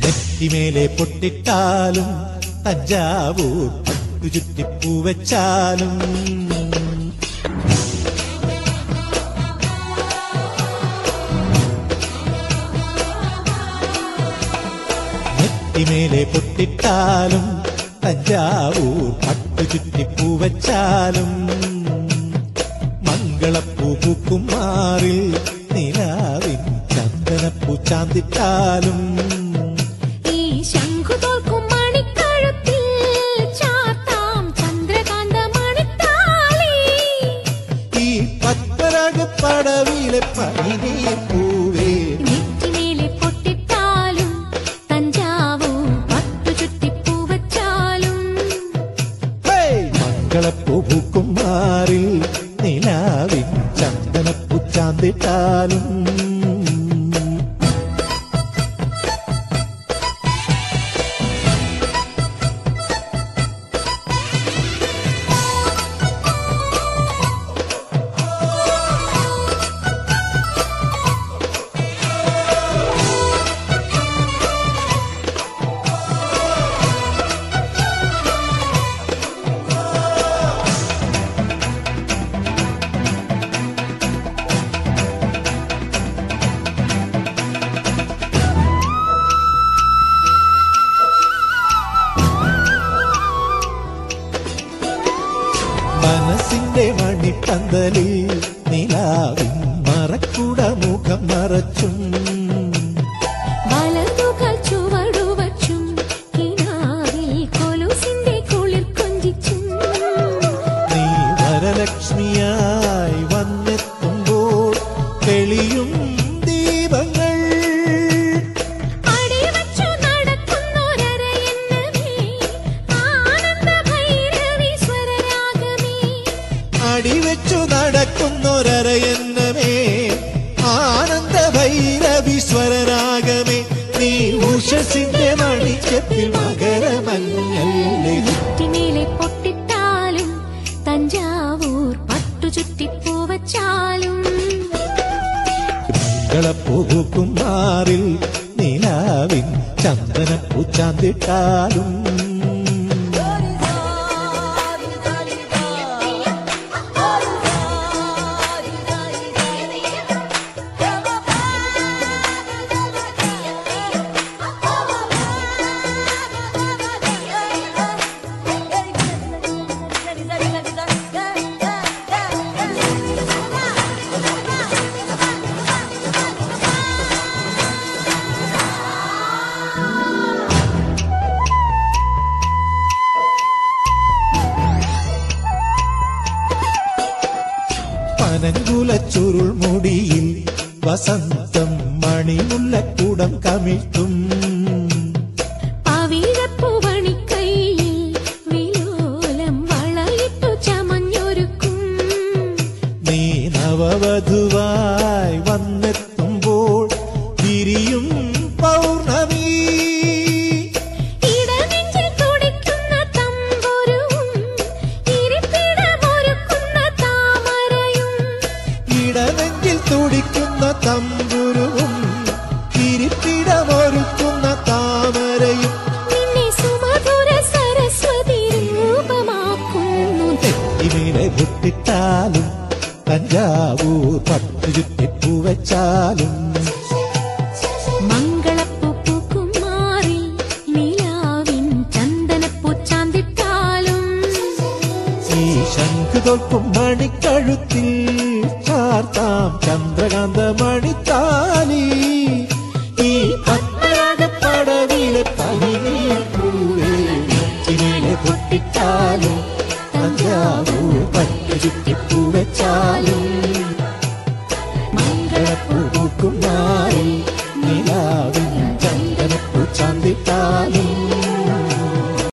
നെറ്റിമേലെ പൊട്ടിട്ടാലും തഞ്ചാവൂർ പട്ടു ചുറ്റിപ്പൂവച്ചാലും നെറ്റിമേലെ പൊട്ടിട്ടാലും തഞ്ചാവൂർ പട്ടു ചുറ്റിപ്പൂവച്ചാലും മംഗളപ്പൂ പൂക്കും മാറിൽ നിലാവിൻ ചന്ദനപ്പൂ ചാന്തിട്ടാലും പടവിലെ പനിനീർ പൂവേ നെറ്റിമേലെ പൊട്ടിട്ടാലും തഞ്ചാവൂർ പട്ടു ചുറ്റിപ്പൂവച്ചാലും മംഗളപ്പൂ പൂക്കും മാറിൽ നിലാവിൻ ചന്ദനപ്പൂ ചാന്തിട്ടാലും മനസ്സിന്റെ മണിപ്പന്തലിൽ നിലാവിൻ മറക്കുട മുഖം മറച്ചും വലതുകാൽ ചുവടുവച്ചും കിനാവിൽ കൊലുസിന്റെ കുളിർ കൊഞ്ചിച്ചും നീ വരലക്ഷ്മിയായി വന്നെത്തുമ്പോൾ തെളിയും ദീപങ്ങൾ അടിവെച്ചു നടക്കുന്നൊരരയന്നമേ ആനന്ദ ഭൈരവി സ്വരരാഗമേ നീ ഉഷസിന്റെ മണിച്ചപ്പിൽ മകരമഞ്ഞല്ലേ നെറ്റിമേലെ പൊട്ടിട്ടാലും തഞ്ചാവൂർ പട്ടു ചുറ്റിപ്പൂവച്ചാലും മംഗളപ്പൂ പൂക്കും മാറിൽ നിലാവിൻ ചന്ദനപ്പൂ ചാന്തിട്ടാലും പനങ്കുല ചുരുൾ മുടിയിൽ വസന്തം മണിമുല്ലക്കൂടം കമിഴ്ത്തും പവിഴപ്പൂവണിക്കൈയിൽ വിലോലം വളയിട്ടു ചമഞ്ഞൊരുക്കും നീ നവവധുവായി വന്നെത്തുമ്പോൾ വിരിയും പൗർണമി ഇടനെഞ്ചിൽ തുടിക്കുന്ന തമ്പുരുവും ഇരിപ്പിടമൊരുക്കുന്ന താമരയും ഇടനെഞ്ചിൽ തുടിക്കുന്ന തമ്പുരുവും ഇരിപ്പിടമൊരുക്കുന്ന താമരയും നിന്നെ സുമധുര സരസ്വതി രൂപമാക്കുന്നു നെറ്റിമേലെ പൊട്ടിട്ടാലും തഞ്ചാവൂർ പട്ടു ചുറ്റിപ്പൂവച്ചാലും മംഗളപ്പൂ പൂക്കും മാറിൽ നിലാവിൻ ചന്ദനപ്പൂ ചാന്തിട്ടാലും ഈ ശംഖ് തോൽക്കും മണിക്കഴുത്തിൽ ചാർത്താം ചന്ദ്രകാന്ത മണിത്താലി ഈ പത്മരാഗപ്പടവിലെ പനിനീർ പൂവേ നെറ്റിമേലെ പൊട്ടിട്ടാലും തഞ്ചാവൂർ പട്ടു ചുറ്റിപ്പൂവച്ചാലും മംഗളപ്പൂ പൂക്കും മാറിൽ